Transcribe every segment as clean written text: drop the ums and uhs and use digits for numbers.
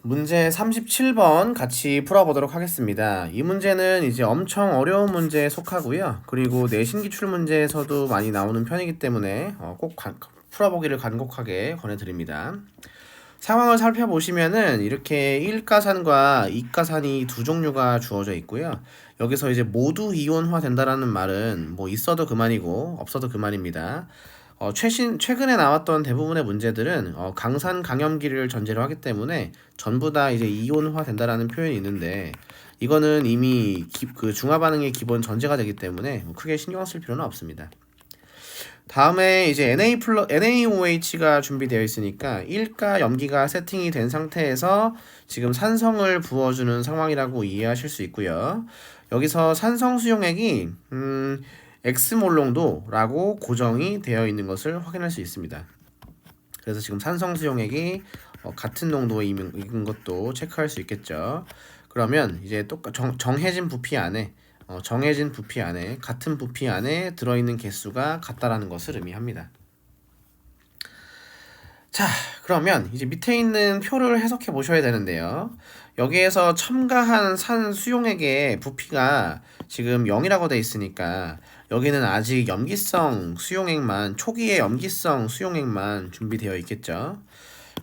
문제 37번 같이 풀어보도록 하겠습니다. 이 문제는 이제 엄청 어려운 문제에 속하고요. 그리고 내신 기출 문제에서도 많이 나오는 편이기 때문에 꼭 풀어보기를 간곡하게 권해드립니다. 상황을 살펴보시면은 이렇게 일가산과 이가산이 두 종류가 주어져 있고요. 여기서 이제 모두 이온화 된다라는 말은 뭐 있어도 그만이고 없어도 그만입니다. 최근에 나왔던 대부분의 문제들은 강산 강염기를 전제로 하기 때문에 전부 다 이제 이온화 된다라는 표현이 있는데 이거는 이미 그 중화 반응의 기본 전제가 되기 때문에 뭐 크게 신경 쓸 필요는 없습니다. 다음에 이제 NaOH가 준비되어 있으니까 일가 염기가 세팅이 된 상태에서 지금 산성을 부어주는 상황이라고 이해하실 수 있고요. 여기서 산성 수용액이 X몰롱도라고 고정이 되어 있는 것을 확인할 수 있습니다. 그래서 지금 산성 수용액이 같은 농도인 것도 체크할 수 있겠죠. 그러면 이제 정해진 부피 안에 같은 부피 안에 들어있는 개수가 같다라는 것을 의미합니다. 자, 그러면 이제 밑에 있는 표를 해석해 보셔야 되는데요. 여기에서 첨가한 산 수용액의 부피가 지금 0이라고 돼 있으니까 여기는 아직 염기성 수용액만, 초기의 염기성 수용액만 준비되어 있겠죠.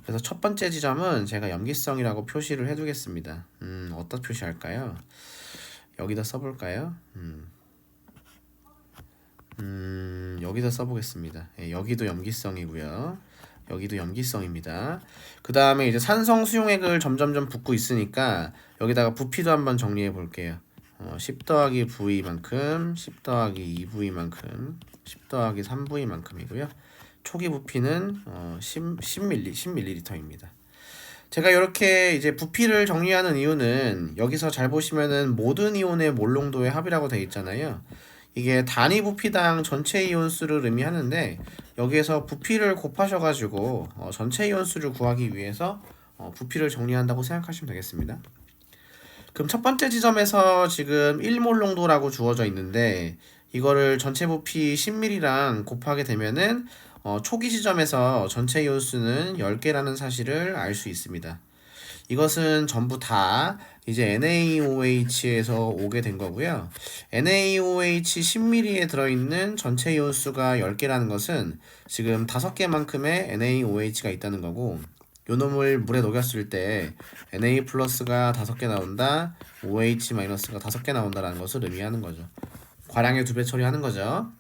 그래서 첫 번째 지점은 제가 염기성이라고 표시를 해두겠습니다. 어떤 표시할까요? 여기다 써볼까요? 여기다 써보겠습니다. 예, 여기도 염기성이고요. 여기도 염기성입니다. 그 다음에 이제 산성 수용액을 점점점 붓고 있으니까 여기다가 부피도 한번 정리해 볼게요. 10 더하기 V만큼, 10 더하기 2V만큼, 10 더하기 3V만큼이고요. 초기 부피는 10ml입니다. 제가 이렇게 이제 부피를 정리하는 이유는 여기서 잘 보시면은 모든 이온의 몰농도의 합이라고 되어 있잖아요. 이게 단위 부피당 전체 이온 수를 의미하는데 여기에서 부피를 곱하셔가지고 전체 이온 수를 구하기 위해서 부피를 정리한다고 생각하시면 되겠습니다. 그럼 첫 번째 지점에서 지금 1몰 농도라고 주어져 있는데 이거를 전체 부피 10ml랑 곱하게 되면은 초기 지점에서 전체 이온 수는 10개라는 사실을 알 수 있습니다. 이것은 전부 다 이제 NaOH에서 오게 된 거고요. NaOH 10ml에 들어있는 전체 이온 수가 10개라는 것은 지금 5개만큼의 NaOH가 있다는 거고 요 놈을 물에 녹였을 때 Na 플러스가 5개 나온다, OH 마이너스가 5개 나온다라는 것을 의미하는 거죠. 과량의 2배 처리하는 거죠.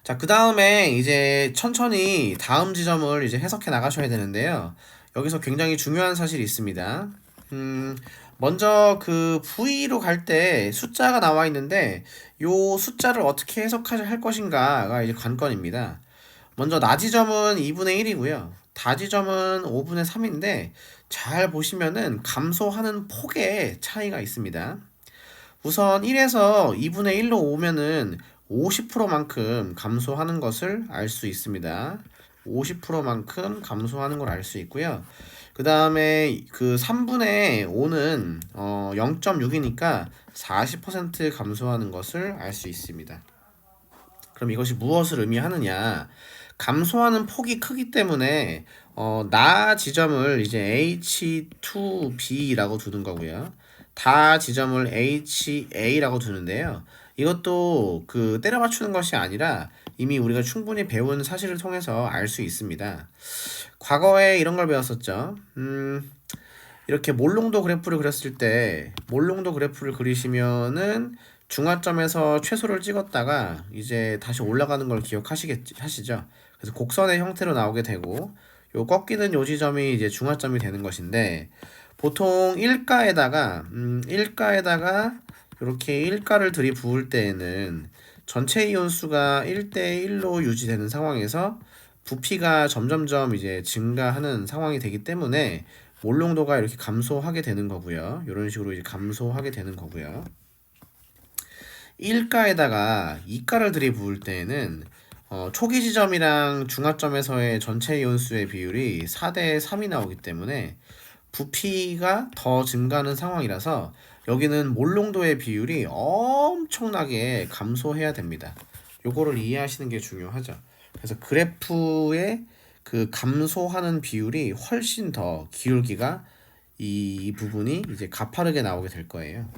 자, 그 다음에 이제 천천히 다음 지점을 이제 해석해 나가셔야 되는데요. 여기서 굉장히 중요한 사실이 있습니다. 먼저 그 V로 갈 때 숫자가 나와 있는데 요 숫자를 어떻게 해석할 것인가가 이제 관건입니다. 먼저 나지점은 2분의 1이고요. 다지점은 5분의 3인데 잘 보시면은 감소하는 폭의 차이가 있습니다. 우선 1에서 2분의 1로 오면은 50%만큼 감소하는 것을 알 수 있습니다. 50%만큼 감소하는 걸 알 수 있고요. 그 다음에 그 3분의 5는 0.6이니까 40% 감소하는 것을 알 수 있습니다. 그럼 이것이 무엇을 의미하느냐? 감소하는 폭이 크기 때문에 나 지점을 이제 H2B라고 두는 거고요. 다 지점을 HA라고 두는데요. 이것도 그 때려 맞추는 것이 아니라 이미 우리가 충분히 배운 사실을 통해서 알 수 있습니다. 과거에 이런 걸 배웠었죠. 이렇게 몰롱도 그래프를 그렸을 때 몰롱도 그래프를 그리시면은 중화점에서 최소를 찍었다가 이제 다시 올라가는 걸 하시죠. 그래서 곡선의 형태로 나오게 되고 요 꺾이는 요 지점이 이제 중화점이 되는 것인데 보통 일가에다가 이렇게 일가를 들이부을 때에는 전체 이온 수가 1대1로 유지되는 상황에서 부피가 점점점 이제 증가하는 상황이 되기 때문에 몰롱도가 이렇게 감소하게 되는 거고요. 이런 식으로 이제 감소하게 되는 거고요. 1가에다가 2가를 들이부을 때에는 초기 지점이랑 중화점에서의 전체 이온수의 비율이 4대 3이 나오기 때문에 부피가 더 증가하는 상황이라서 여기는 몰롱도의 비율이 엄청나게 감소해야 됩니다. 요거를 이해하시는 게 중요하죠. 그래서 그래프의 그 감소하는 비율이 훨씬 더 기울기가 이 부분이 이제 가파르게 나오게 될 거예요.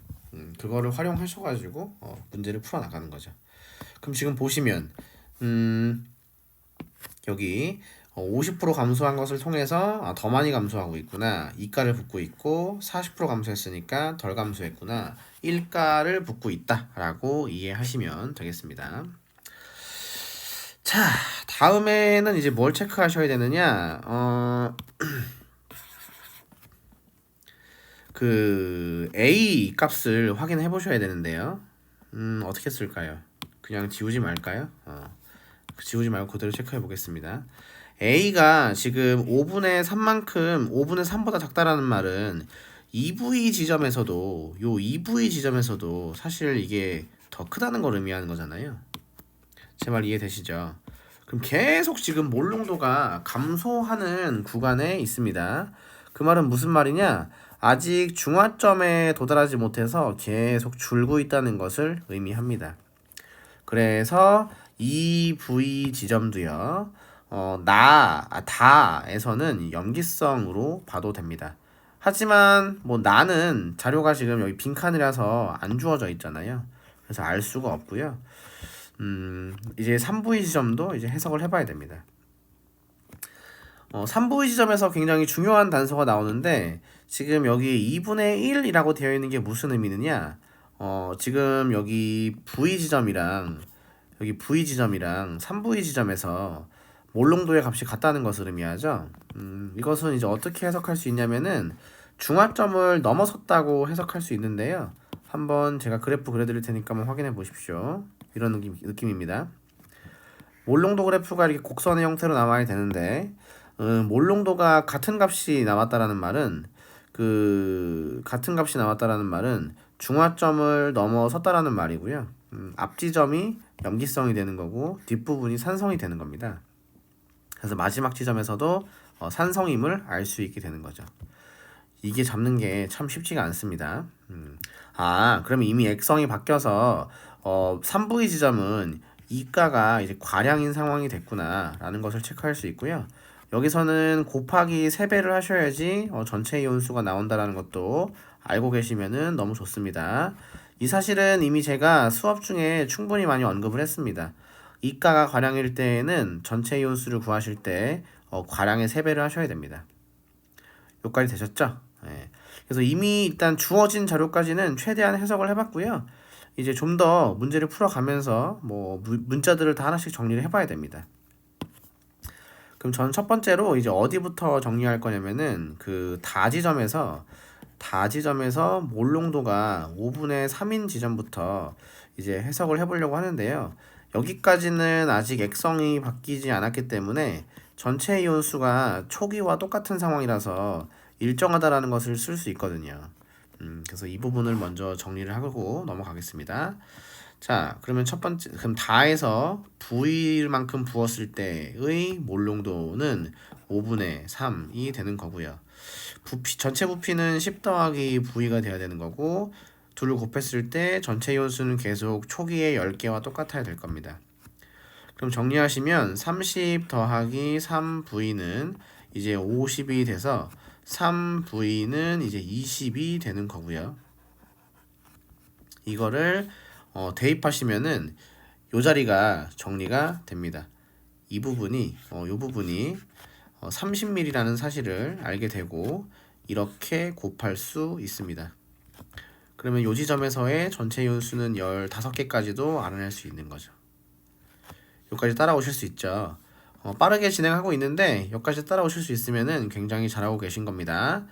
그거를 활용하셔가지고 문제를 풀어 나가는 거죠. 그럼 지금 보시면 여기 50% 감소한 것을 통해서 더 많이 감소하고 있구나. 이가를 붓고 있고 40% 감소했으니까 덜 감소했구나. 1가를 붓고 있다라고 이해하시면 되겠습니다. 자, 다음에는 이제 뭘 체크하셔야 되느냐? 그 A 값을 확인해 보셔야 되는데요. 어떻게 쓸까요? 그냥 지우지 말까요? 지우지 말고 그대로 체크해 보겠습니다. A가 지금 5분의 3만큼 5분의 3보다 작다라는 말은 EV 지점에서도 요 EV 지점에서도 사실 이게 더 크다는 걸 의미하는 거잖아요. 제 말 이해되시죠? 그럼 계속 지금 몰롱도가 감소하는 구간에 있습니다. 그 말은 무슨 말이냐? 아직 중화점에 도달하지 못해서 계속 줄고 있다는 것을 의미합니다. 그래서 이 V 지점도요. 다에서는 염기성으로 봐도 됩니다. 하지만 뭐 나는 자료가 지금 여기 빈칸이라서 안 주어져 있잖아요. 그래서 알 수가 없고요. 이제 3V 지점도 이제 해석을 해봐야 됩니다. 3V 지점에서 굉장히 중요한 단서가 나오는데 지금 여기 2분의 1이라고 되어 있는 게 무슨 의미느냐? 지금 여기 V 지점이랑 여기 V 지점이랑 3V 지점에서 몰롱도의 값이 같다는 것을 의미하죠. 이것은 이제 어떻게 해석할 수 있냐면은 중화점을 넘어섰다고 해석할 수 있는데요. 한번 제가 그래프 그려드릴 테니까 한번 확인해 보십시오. 이런 느낌입니다. 몰롱도 그래프가 이렇게 곡선의 형태로 나와야 되는데 몰롱도가 같은 값이 나왔다라는 말은 같은 값이 나왔다라는 말은 중화점을 넘어섰다라는 말이고요. 앞지점이 염기성이 되는 거고 뒷부분이 산성이 되는 겁니다. 그래서 마지막 지점에서도 산성임을 알 수 있게 되는 거죠. 이게 잡는 게 참 쉽지가 않습니다. 그러면 이미 액성이 바뀌어서 3V 지점은 이가가 이제 과량인 상황이 됐구나라는 것을 체크할 수 있고요. 여기서는 곱하기 3배를 하셔야지 전체 이온수가 나온다라는 것도 알고 계시면은 너무 좋습니다. 이 사실은 이미 제가 수업 중에 충분히 많이 언급을 했습니다. 이가가 과량일 때에는 전체 이온수를 구하실 때 과량의 3배를 하셔야 됩니다. 여기까지 되셨죠? 네. 그래서 이미 일단 주어진 자료까지는 최대한 해석을 해봤고요. 이제 좀 더 문제를 풀어가면서 뭐 문자들을 다 하나씩 정리를 해봐야 됩니다. 그럼 전 첫 번째로 이제 어디부터 정리할 거냐면은 그 다지점에서 몰롱도가 5분의 3인 지점부터 이제 해석을 해보려고 하는데요. 여기까지는 아직 액성이 바뀌지 않았기 때문에 전체 이온수가 초기와 똑같은 상황이라서 일정하다라는 것을 쓸 수 있거든요. 그래서 이 부분을 먼저 정리를 하고 넘어가겠습니다. 자, 그러면 첫 번째, 그럼 다에서 V만큼 부었을 때의 몰롱도는 5분의 3이 되는 거고요. 전체 부피는 10 더하기 V가 돼야 되는 거고, 둘을 곱했을 때 전체 이온수는 계속 초기의 10개와 똑같아야 될 겁니다. 그럼 정리하시면 30 더하기 3V는 이제 50이 돼서 3V는 이제 20이 되는 거고요. 이거를 대입하시면은 요 자리가 정리가 됩니다. 이 부분이 요 부분이 30mm라는 사실을 알게 되고 이렇게 곱할 수 있습니다. 그러면 요 지점에서의 전체 이온수는 15개까지도 알아낼 수 있는 거죠. 여기까지 따라오실 수 있죠. 빠르게 진행하고 있는데 여기까지 따라오실 수 있으면은 굉장히 잘하고 계신 겁니다.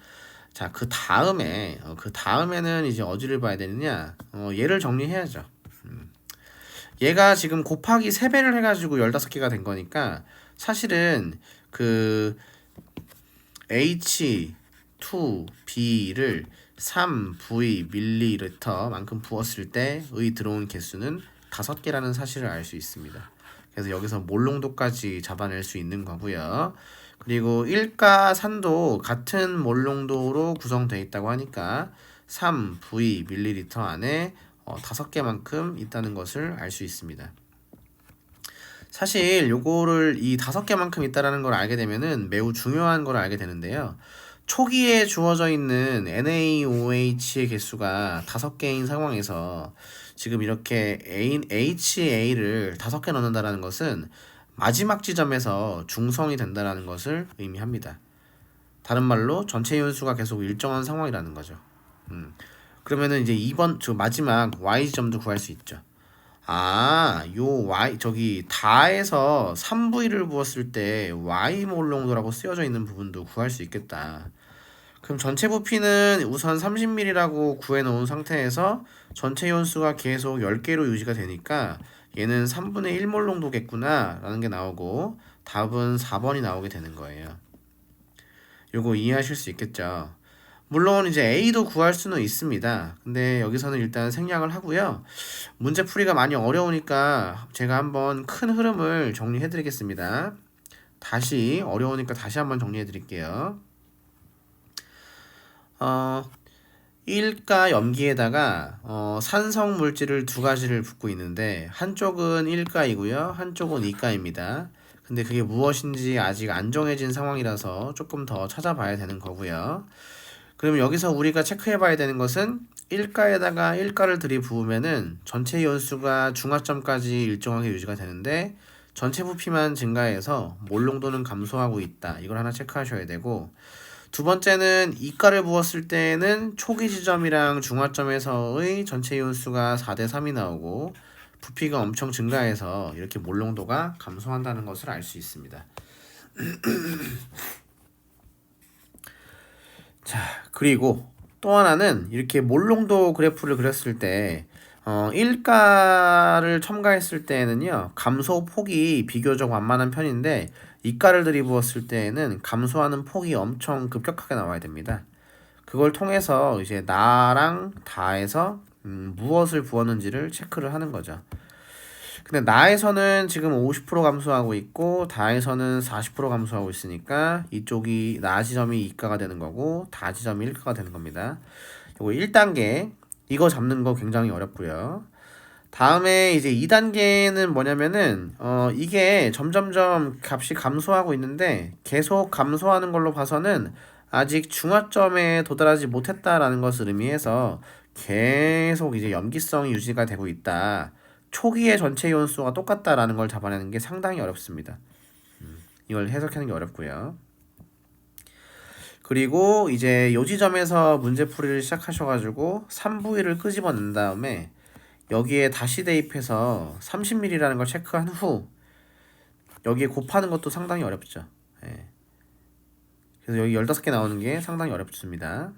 자, 그 다음에는 이제 어디를 봐야 되느냐? 얘를 정리해야죠. 얘가 지금 곱하기 3배를 해가지고 15개가 된 거니까 사실은 그 H2B를 3V 밀리리터만큼 부었을 때의 들어온 개수는 5개라는 사실을 알 수 있습니다. 그래서 여기서 몰롱도까지 잡아낼 수 있는 거고요. 그리고 1가 산도 같은 몰롱도로 구성되어 있다고 하니까 3V 밀리리터 안에 5개만큼 있다는 것을 알 수 있습니다. 사실 요거를 이 5개만큼 있다라는 걸 알게 되면은 매우 중요한 걸 알게 되는데요. 초기에 주어져 있는 NaOH의 개수가 5개인 상황에서 지금 이렇게 HA를 5개 넣는다라는 것은 마지막 지점에서 중성이 된다라는 것을 의미합니다. 다른 말로 전체 이온수가 계속 일정한 상황이라는 거죠. 그러면은 이제 2번 저 마지막 Y 지점도 구할 수 있죠. 요 Y 저기 다에서 3V를 부었을 때 Y 몰농도라고 쓰여져 있는 부분도 구할 수 있겠다. 그럼 전체 부피는 우선 30ml라고 구해 놓은 상태에서 전체 이온수가 계속 10개로 유지가 되니까 얘는 3분의 1몰 농도겠구나 라는 게 나오고 답은 4번이 나오게 되는 거예요. 요거 이해하실 수 있겠죠? 물론 이제 A도 구할 수는 있습니다. 근데 여기서는 일단 생략을 하고요. 문제풀이가 많이 어려우니까 제가 한번 큰 흐름을 정리해 드리겠습니다. 다시 어려우니까 다시 한번 정리해 드릴게요. 1가 염기에다가 산성 물질을 2가지를 붓고 있는데 한쪽은 1가이고요. 한쪽은 2가입니다. 근데 그게 무엇인지 아직 안 정해진 상황이라서 조금 더 찾아봐야 되는 거고요. 그럼 여기서 우리가 체크해 봐야 되는 것은 1가에다가 1가를 들이부으면은 전체 이온수가 중화점까지 일정하게 유지가 되는데 전체 부피만 증가해서 몰농도는 감소하고 있다. 이걸 하나 체크하셔야 되고 두 번째는 2가를 부었을 때는 초기 지점이랑 중화점에서의 전체 이온수가 4대 3이 나오고 부피가 엄청 증가해서 이렇게 몰농도가 감소한다는 것을 알 수 있습니다. 자, 그리고 또 하나는 이렇게 몰농도 그래프를 그렸을 때 1가를 첨가했을 때에는요 감소 폭이 비교적 완만한 편인데 2가를 들이부었을 때에는 감소하는 폭이 엄청 급격하게 나와야 됩니다. 그걸 통해서 이제 나랑 다에서 무엇을 부었는지를 체크를 하는 거죠. 근데 나에서는 지금 50% 감소하고 있고 다에서는 40% 감소하고 있으니까 이쪽이 나 지점이 2가가 되는 거고 다 지점이 1가가 되는 겁니다. 요거 1단계 이거 잡는 거 굉장히 어렵고요. 다음에 이제 2단계는 뭐냐면은 이게 점점점 값이 감소하고 있는데 계속 감소하는 걸로 봐서는 아직 중화점에 도달하지 못했다라는 것을 의미해서 계속 이제 염기성이 유지가 되고 있다. 초기의 전체 이온수가 똑같다라는 걸 잡아내는 게 상당히 어렵습니다. 이걸 해석하는 게 어렵고요. 그리고 이제 요 지점에서 문제풀이를 시작하셔가지고 3부위를 끄집어낸 다음에 여기에 다시 대입해서 30ml라는 걸 체크한 후 여기에 곱하는 것도 상당히 어렵죠. 예. 그래서 여기 15개 나오는 게 상당히 어렵습니다.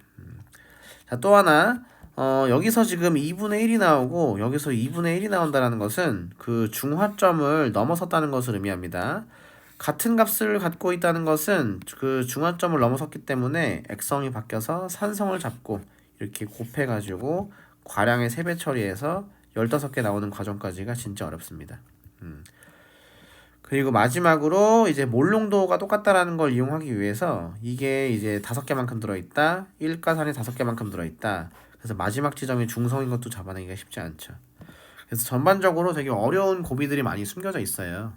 자, 또 하나 여기서 지금 2분의 1이 나오고 여기서 2분의 1이 나온다는 것은 그 중화점을 넘어섰다는 것을 의미합니다. 같은 값을 갖고 있다는 것은 그 중화점을 넘어섰기 때문에 액성이 바뀌어서 산성을 잡고 이렇게 곱해가지고 과량의 세배 처리해서 15개 나오는 과정까지가 진짜 어렵습니다. 그리고 마지막으로 이제 몰농도가 똑같다라는 걸 이용하기 위해서 이게 이제 5개만큼 들어있다. 1가산이 5개만큼 들어있다. 그래서 마지막 지점이 중성인 것도 잡아내기가 쉽지 않죠. 그래서 전반적으로 되게 어려운 고비들이 많이 숨겨져 있어요.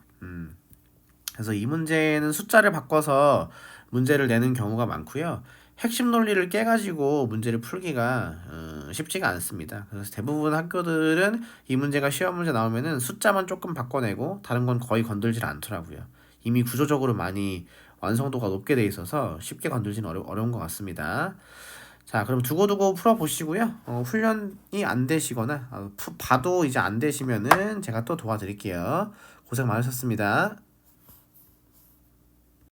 그래서 이 문제는 숫자를 바꿔서 문제를 내는 경우가 많고요. 핵심 논리를 깨가지고 문제를 풀기가 쉽지가 않습니다. 그래서 대부분 학교들은 이 문제가 시험 문제 나오면은 숫자만 조금 바꿔내고 다른 건 거의 건들질 않더라고요. 이미 구조적으로 많이 완성도가 높게 돼 있어서 쉽게 건들지는 어려운 것 같습니다. 자, 그럼 두고두고 풀어보시고요. 훈련이 안 되시거나 봐도 이제 안 되시면은 제가 또 도와드릴게요. 고생 많으셨습니다.